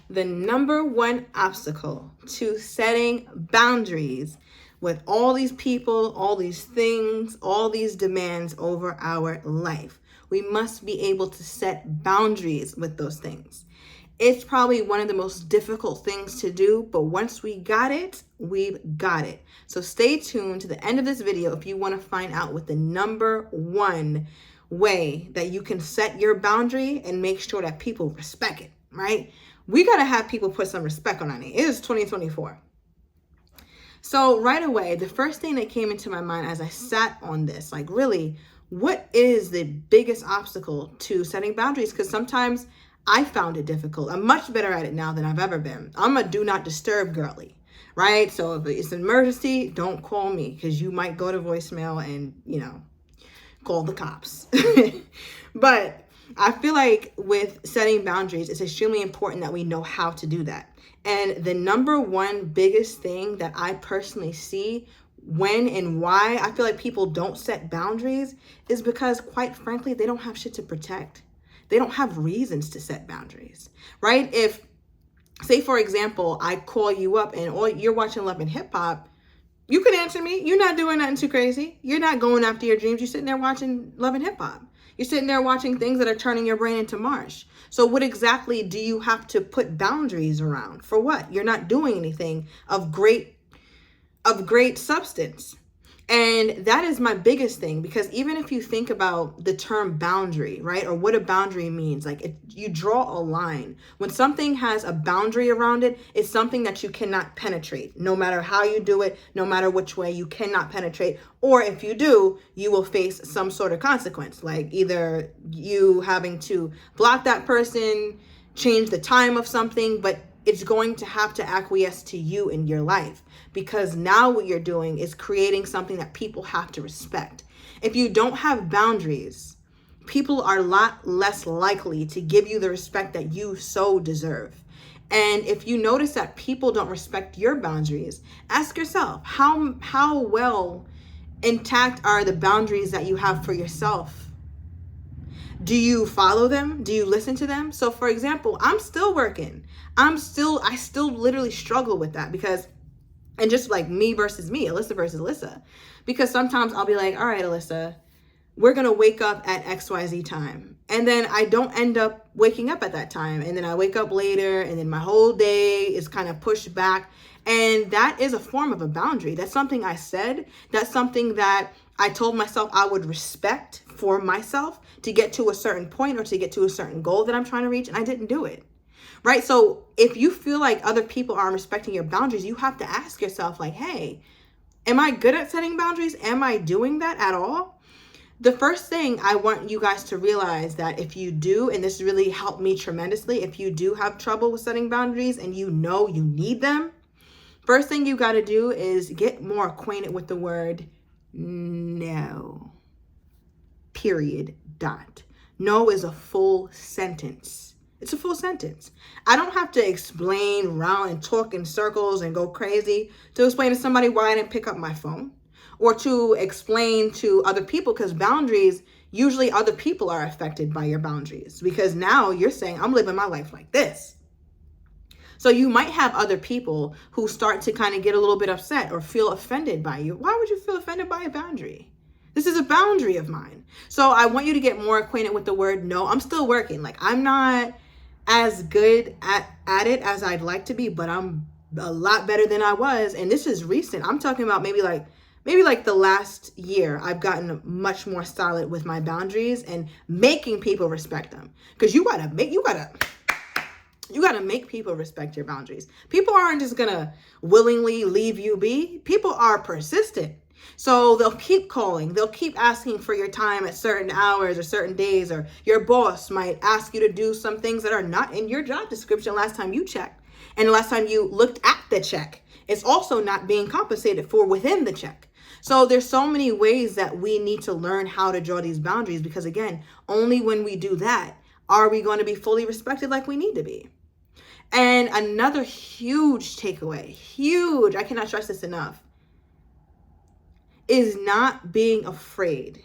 The number one obstacle to setting boundaries with all these people, all these things, all these demands over our life. We must be able to set boundaries with those things. It's probably one of the most difficult things to do, but once we got it, we've got it. So stay tuned to the end of this video if you want to find out what the number one way that you can set your boundary and make sure that people respect it, right? We got to have people put some respect on our name. It is 2024. So right away, the first thing that came into my mind as I sat on this, like really, what is the biggest obstacle to setting boundaries? Because sometimes I found it difficult. I'm much better at it now than I've ever been. I'm a do not disturb girly, right? So if it's an emergency, don't call me because you might go to voicemail and, call the cops. But I feel like with setting boundaries, it's extremely important that we know how to do that. And the number one biggest thing that I personally see when and why I feel like people don't set boundaries is because, quite frankly, they don't have shit to protect. They don't have reasons to set boundaries, right? If, say, for example, I call you up and you're watching Love and Hip Hop, you can answer me. You're not doing nothing too crazy. You're not going after your dreams. You're sitting there watching Love and Hip Hop. You're sitting there watching things that are turning your brain into mush. So what exactly do you have to put boundaries around? For what? You're not doing anything of great substance. And that is my biggest thing, because even if you think about the term boundary, right, or what a boundary means, like you draw a line. When something has a boundary around it, it's something that you cannot penetrate. No matter how you do it, no matter which way, you cannot penetrate. Or if you do, you will face some sort of consequence, like either you having to block that person, change the time of something, but it's going to have to acquiesce to you in your life, because now what you're doing is creating something that people have to respect. If you don't have boundaries, people are a lot less likely to give you the respect that you so deserve. And if you notice that people don't respect your boundaries, ask yourself, how well intact are the boundaries that you have for yourself? Do you follow them? Do you listen to them? So for example, I'm still working. I still literally struggle with that, because, and just like me versus me, Alyssa versus Alyssa, because sometimes I'll be like, all right, Alyssa, we're going to wake up at XYZ time. And then I don't end up waking up at that time. And then I wake up later, and then my whole day is kind of pushed back. And that is a form of a boundary. That's something I said. That's something that I told myself I would respect for myself to get to a certain point or to get to a certain goal that I'm trying to reach. And I didn't do it. Right? So if you feel like other people aren't respecting your boundaries, you have to ask yourself, like, hey, am I good at setting boundaries? Am I doing that at all? The first thing I want you guys to realize, that if you do, and this really helped me tremendously, if you do have trouble with setting boundaries and you know you need them, first thing you got to do is get more acquainted with the word no. Period. Dot. No is a full sentence. It's a full sentence. I don't have to explain around and talk in circles and go crazy to explain to somebody why I didn't pick up my phone, or to explain to other people, because boundaries, usually other people are affected by your boundaries, because now you're saying, I'm living my life like this. So you might have other people who start to kind of get a little bit upset or feel offended by you. Why would you feel offended by a boundary? This is a boundary of mine. So I want you to get more acquainted with the word no. I'm still working. Like, I'm not as good at it as I'd like to be, but I'm a lot better than I was. And this is recent. I'm talking about maybe like the last year, I've gotten much more solid with my boundaries and making people respect them. Because you gotta make people respect your boundaries. People aren't just gonna willingly leave you be. People are persistent. So they'll keep calling, they'll keep asking for your time at certain hours or certain days, or your boss might ask you to do some things that are not in your job description last time you checked. And last time you looked at the check, it's also not being compensated for within the check. So there's so many ways that we need to learn how to draw these boundaries, because again, only when we do that are we going to be fully respected like we need to be. And another huge takeaway, I cannot stress this enough, is not being afraid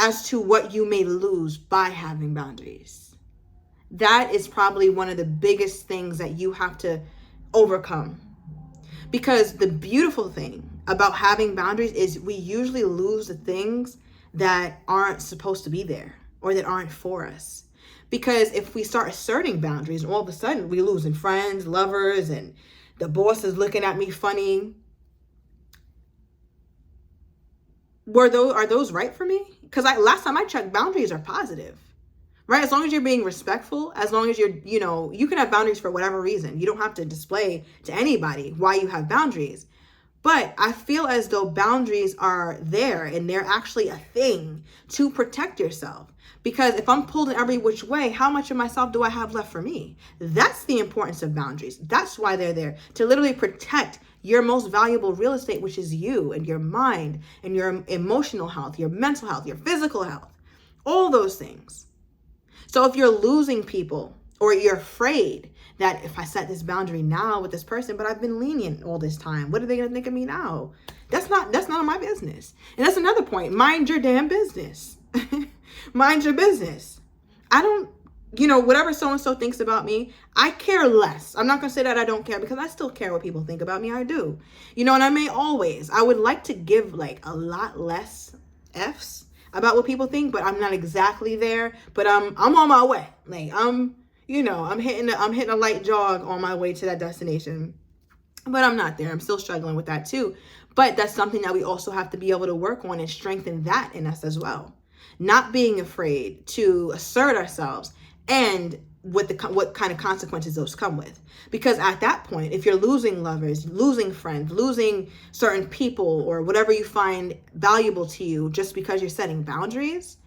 as to what you may lose by having boundaries. That is probably one of the biggest things that you have to overcome. Because the beautiful thing about having boundaries is we usually lose the things that aren't supposed to be there or that aren't for us. Because if we start asserting boundaries, all of a sudden we losing friends, lovers, and the boss is looking at me funny. Are those right for me? Because last time I checked, boundaries are positive, right? As long as you're being respectful, as long as you can have boundaries for whatever reason. You don't have to display to anybody why you have boundaries. But I feel as though boundaries are there and they're actually a thing to protect yourself. Because if I'm pulled in every which way, how much of myself do I have left for me? That's the importance of boundaries. That's why they're there, to literally protect your most valuable real estate, which is you and your mind and your emotional health, your mental health, your physical health, all those things. So if you're losing people or you're afraid that if I set this boundary now with this person, but I've been lenient all this time, what are they going to think of me now? That's none of my business. And that's another point. Mind your damn business. Mind your business. I don't, whatever so-and-so thinks about me, I care less. I'm not going to say that I don't care, because I still care what people think about me. I do. And I would like to give like a lot less F's about what people think, but I'm not exactly there, but I'm on my way. Like I'm hitting a light jog on my way to that destination, but I'm not there. I'm still struggling with that too. But that's something that we also have to be able to work on and strengthen that in us as well. Not being afraid to assert ourselves and what kind of consequences those come with. Because at that point, if you're losing lovers, losing friends, losing certain people or whatever you find valuable to you just because you're setting boundaries,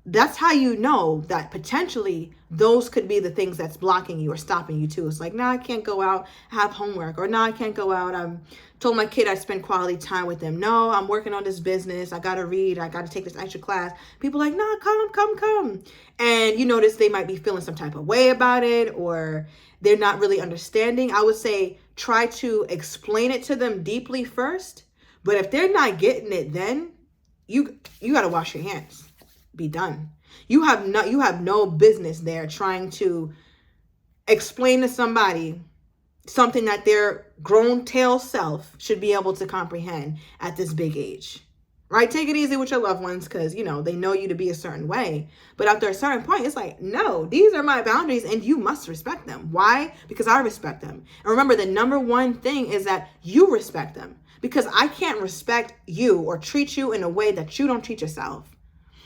that's how you know that potentially those could be the things that's blocking you or stopping you too. It's like, I can't go out, I have homework, or I can't go out. I told my kid I spend quality time with them. No, I'm working on this business. I got to read. I got to take this extra class. People are like, come. And you notice they might be feeling some type of way about it, or they're not really understanding. I would say try to explain it to them deeply first. But if they're not getting it, then you got to wash your hands. Be done. You have no business there trying to explain to somebody something that their grown tail self should be able to comprehend at this big age. Right? Take it easy with your loved ones, because they know you to be a certain way. But after a certain point, it's like, no, these are my boundaries and you must respect them. Why? Because I respect them. And remember, the number one thing is that you respect them, because I can't respect you or treat you in a way that you don't treat yourself.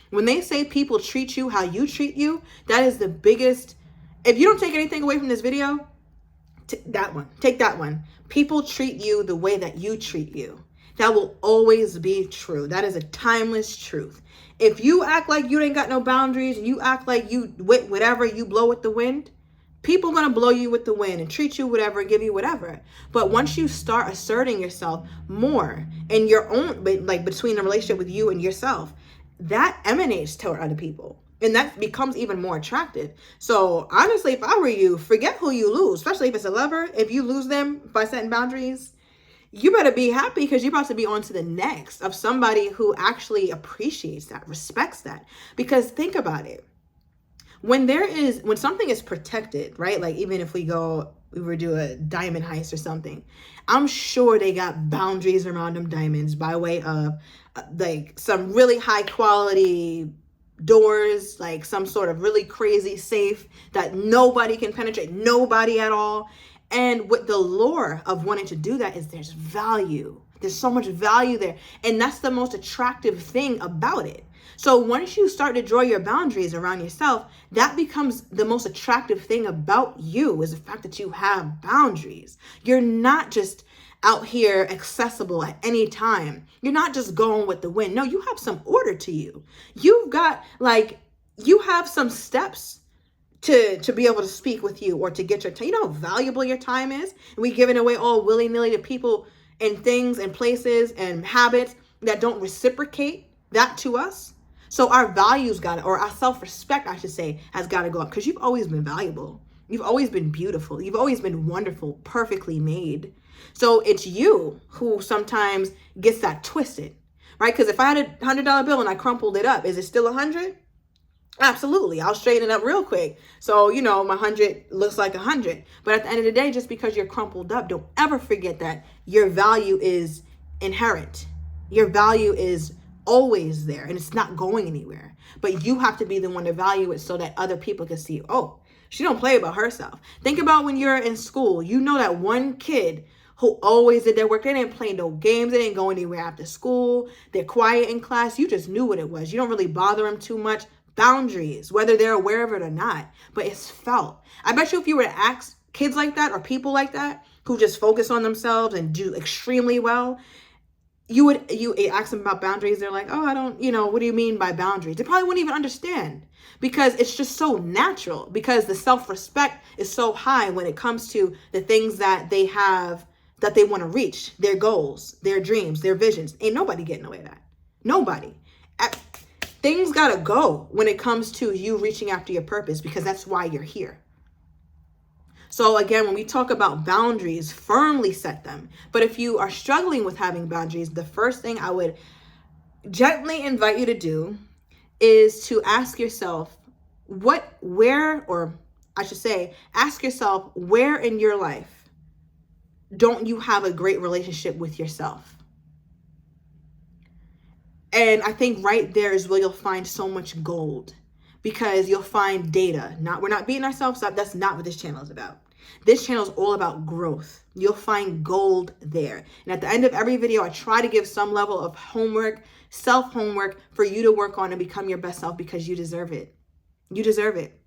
When they say people treat you how you treat you, that is the biggest. If you don't take anything away from this video, take that one. People treat you the way that you treat you. That will always be true. That is a timeless truth. If you act like you ain't got no boundaries and you act like you whatever, you blow with the wind, people are going to blow you with the wind and treat you whatever and give you whatever. But once you start asserting yourself more in your own, like between the relationship with you and yourself, that emanates toward other people. And that becomes even more attractive. So honestly, if I were you, forget who you lose, especially if it's a lover. If you lose them by setting boundaries, you better be happy, because you're about to be on to the next of somebody who actually appreciates that, respects that. Because think about it. When something is protected, right? Like even if we were do a diamond heist or something, I'm sure they got boundaries around them diamonds by way of like some really high quality doors, like some sort of really crazy safe that nobody can penetrate, nobody at all. And what the lure of wanting to do that is there's value. There's so much value there. And that's the most attractive thing about it. So once you start to draw your boundaries around yourself, that becomes the most attractive thing about you, is the fact that you have boundaries. You're not just out here accessible at any time. You're not just going with the wind. No, you have some order to you. You have some steps to be able to speak with you or to get your time. You know how valuable your time is? And we giving away all willy-nilly to people and things and places and habits that don't reciprocate that to us. So our values or our self-respect, I should say, has got to go up, because you've always been valuable. You've always been beautiful. You've always been wonderful, perfectly made. So it's you who sometimes gets that twisted. right? Because if I had $100 bill and I crumpled it up, is it still 100? Absolutely. I'll straighten it up real quick. So, my 100 looks like 100. But at the end of the day, just because you're crumpled up, don't ever forget that your value is inherent. Your value is always there and it's not going anywhere. But you have to be the one to value it so that other people can see, oh, she don't play about herself. Think about when you're in school. You know that one kid who always did their work. They didn't play no games. They didn't go anywhere after school. They're quiet in class. You just knew what it was. You don't really bother them too much. Boundaries, whether they're aware of it or not, but it's felt. I bet you if you were to ask kids like that or people like that who just focus on themselves and do extremely well, you ask them about boundaries. They're like, oh, I don't, what do you mean by boundaries? They probably wouldn't even understand because it's just so natural, because the self-respect is so high when it comes to the things that they have, that they want to reach, their goals, their dreams, their visions. Ain't nobody getting away with that. Nobody. Things gotta go when it comes to you reaching after your purpose, because that's why you're here. So again, when we talk about boundaries, firmly set them. But if you are struggling with having boundaries, the first thing I would gently invite you to do is to ask yourself ask yourself, where in your life don't you have a great relationship with yourself? And I think right there is where you'll find so much gold, because you'll find data. We're not beating ourselves up. That's not what this channel is about. This channel is all about growth. You'll find gold there. And at the end of every video, I try to give some level of homework, self-homework for you to work on and become your best self, because you deserve it. You deserve it.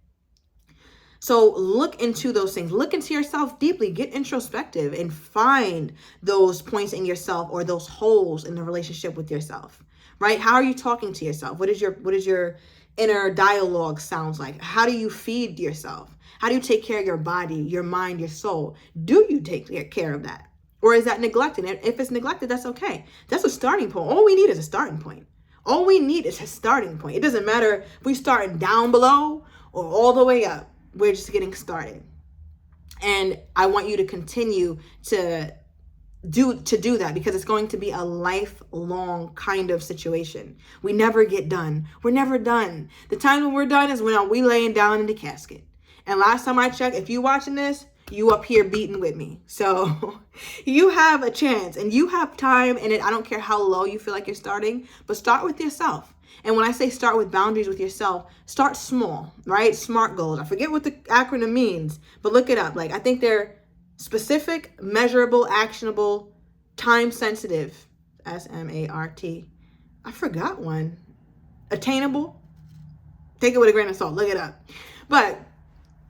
So look into those things. Look into yourself deeply. Get introspective and find those points in yourself or those holes in the relationship with yourself. Right? How are you talking to yourself? What is your inner dialogue sounds like? How do you feed yourself? How do you take care of your body, your mind, your soul? Do you take care of that? Or is that neglected? And if it's neglected, that's okay. That's a starting point. All we need is a starting point. All we need is a starting point. It doesn't matter if we start down below or all the way up. We're just getting started. And I want you to continue to do that, because it's going to be a lifelong kind of situation. We never get done. We're never done. The time when we're done is when we laying down in the casket. And last time I checked, if you watching this, you up here beating with me. So you have a chance and you have time in it. I don't care how low you feel like you're starting, but start with yourself. And when I say start with boundaries with yourself, start small, right? SMART goals. I forget what the acronym means, but look it up. I think they're specific, measurable, actionable, time-sensitive, SMART. I forgot one. Attainable. Take it with a grain of salt. Look it up. But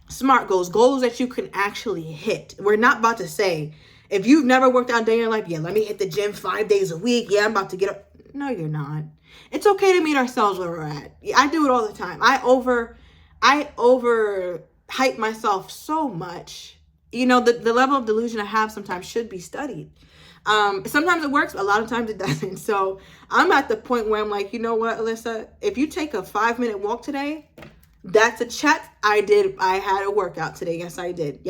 SMART goals that you can actually hit. We're not about to say, if you've never worked out a day in your life, let me hit the gym 5 days a week. I'm about to get up. No, you're not. It's okay to meet ourselves where we're at. I do it all the time. I over hype myself so much. The level of delusion I have sometimes should be studied. Sometimes it works, but a lot of times it doesn't. So I'm at the point where I'm like, you know what, Alyssa, if you take a 5-minute walk today, that's a check. I had a workout today. Yes, I did.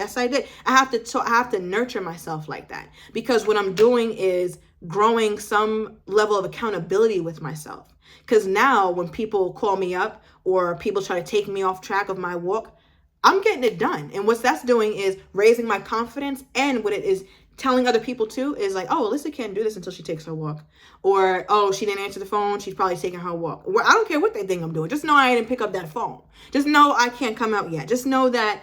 I have to nurture myself like that, because what I'm doing is growing some level of accountability with myself. Because now when people call me up or people try to take me off track of my walk, I'm getting it done. And what that's doing is raising my confidence. And what it is telling other people too is like, oh, Alyssa can't do this until she takes her walk. Or, oh, she didn't answer the phone. She's probably taking her walk. Well, I don't care what they think I'm doing. Just know I didn't pick up that phone. Just know I can't come out yet. Just know that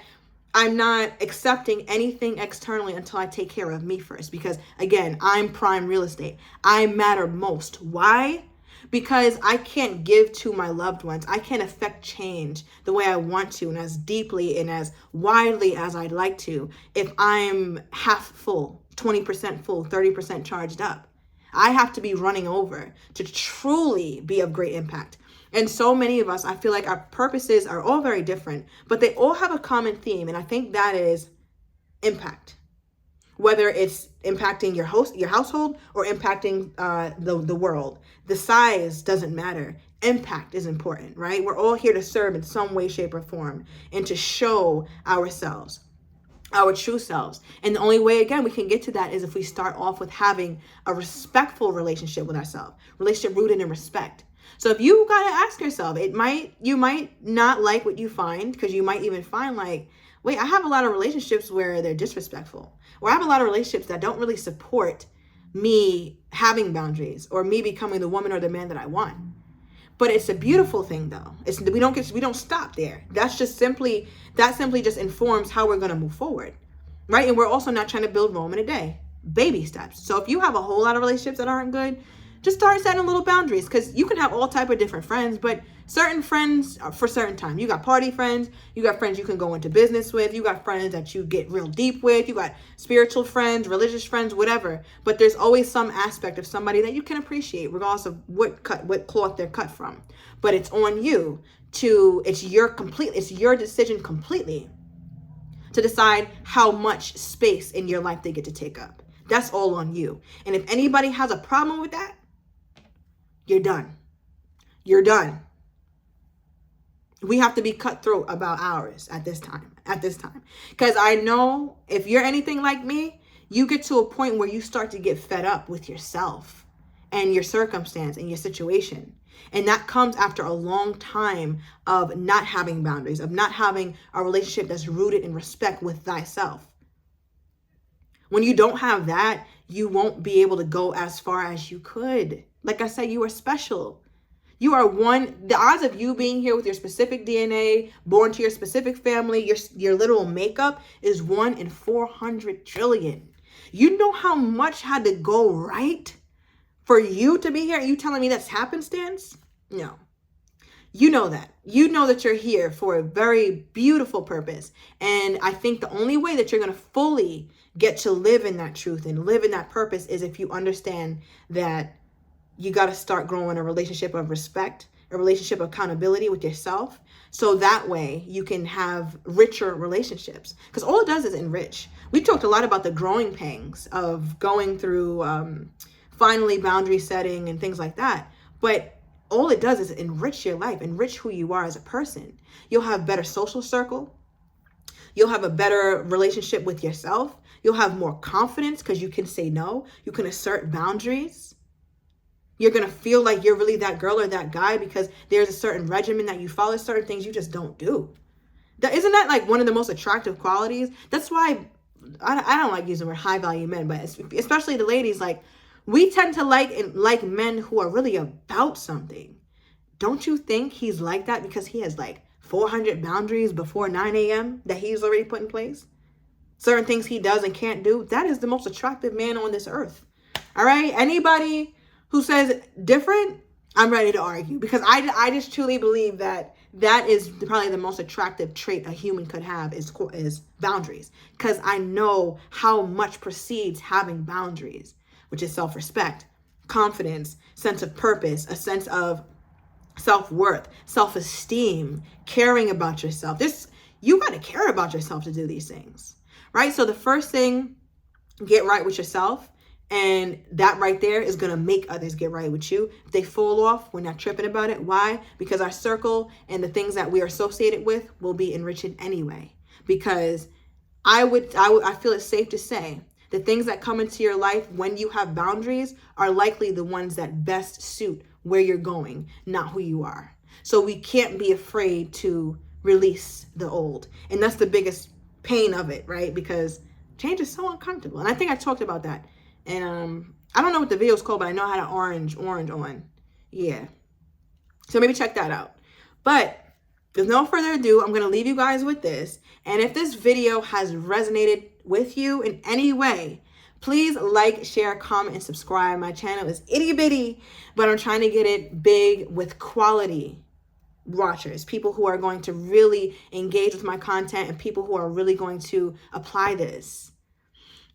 I'm not accepting anything externally until I take care of me first. Because again, I'm prime real estate. I matter most. Why? Because I can't give to my loved ones. I can't affect change the way I want to and as deeply and as widely as I'd like to if I'm half full, 20% full, 30% charged up. I have to be running over to truly be of great impact. And so many of us, I feel like our purposes are all very different, but they all have a common theme. And I think that is impact. Whether it's impacting your household or impacting the world. The size doesn't matter. Impact is important, right? We're all here to serve in some way, shape, or form and to show ourselves. our true selves. And the only way, again, we can get to that is if we start off with having a respectful relationship with ourselves, relationship rooted in respect. So if you got to ask yourself, you might not like what you find, because you might even find like, wait, I have a lot of relationships where they're disrespectful, or I have a lot of relationships that don't really support me having boundaries or me becoming the woman or the man that I want. But it's a beautiful thing, though. We don't stop there. That simply just informs how we're going to move forward, right? And we're also not trying to build Rome in a day. Baby steps. So if you have a whole lot of relationships that aren't good, just start setting little boundaries, because you can have all type of different friends, but certain friends are for certain time. You got party friends, you got friends you can go into business with, you got friends that you get real deep with, you got spiritual friends, religious friends, whatever. But there's always some aspect of somebody that you can appreciate, regardless of what cloth they're cut from. But it's on you it's your decision completely to decide how much space in your life they get to take up. That's all on you. And if anybody has a problem with that, you're done. You're done. We have to be cutthroat about ours at this time. Because I know if you're anything like me, you get to a point where you start to get fed up with yourself and your circumstance and your situation. And that comes after a long time of not having boundaries, of not having a relationship that's rooted in respect with thyself. When you don't have that, you won't be able to go as far as you could. Like I said, you are special. You are one. The odds of you being here with your specific DNA, born to your specific family, your literal makeup is 1 in 400 trillion. You know how much had to go right for you to be here? You telling me that's happenstance? No. You know that. You know that you're here for a very beautiful purpose. And I think the only way that you're going to fully get to live in that truth and live in that purpose is if you understand that you got to start growing a relationship of respect, a relationship of accountability with yourself. So that way you can have richer relationships, because all it does is enrich. We talked a lot about the growing pangs of going through finally boundary setting and things like that. But all it does is enrich your life, enrich who you are as a person. You'll have better social circle. You'll have a better relationship with yourself. You'll have more confidence because you can say no. You can assert boundaries. You're going to feel like you're really that girl or that guy because there's a certain regimen that you follow, certain things you just don't do. Isn't that like one of the most attractive qualities? That's why I don't like using the word high value men, but especially the ladies, like we tend to like men who are really about something. Don't you think he's like that because he has like 400 boundaries before 9 a.m. that he's already put in place? Certain things he does and can't do. That is the most attractive man on this earth. All right? Anybody who says different, I'm ready to argue, because I just truly believe that is probably the most attractive trait a human could have is boundaries, because I know how much precedes having boundaries, which is self-respect, confidence, sense of purpose, a sense of self-worth, self-esteem, caring about yourself. You got to care about yourself to do these things, right? So the first thing, get right with yourself. And that right there is going to make others get right with you. If they fall off, we're not tripping about it. Why? Because our circle and the things that we are associated with will be enriched anyway. Because I feel it's safe to say the things that come into your life when you have boundaries are likely the ones that best suit where you're going, not who you are. So we can't be afraid to release the old. And that's the biggest pain of it, right? Because change is so uncomfortable. And I think I talked about that. And I don't know what the video is called, but I know I had an orange on. Yeah. So maybe check that out. But with no further ado, I'm going to leave you guys with this. And if this video has resonated with you in any way, please like, share, comment, and subscribe. My channel is itty bitty, but I'm trying to get it big with quality watchers, people who are going to really engage with my content and people who are really going to apply this.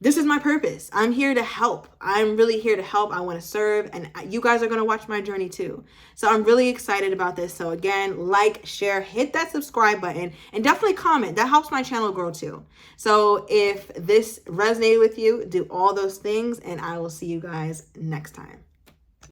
This is my purpose. I'm here to help. I'm really here to help. I want to serve, and you guys are going to watch my journey too. So I'm really excited about this. So again, like, share, hit that subscribe button, and definitely comment. That helps my channel grow too. So if this resonated with you, do all those things, and I will see you guys next time.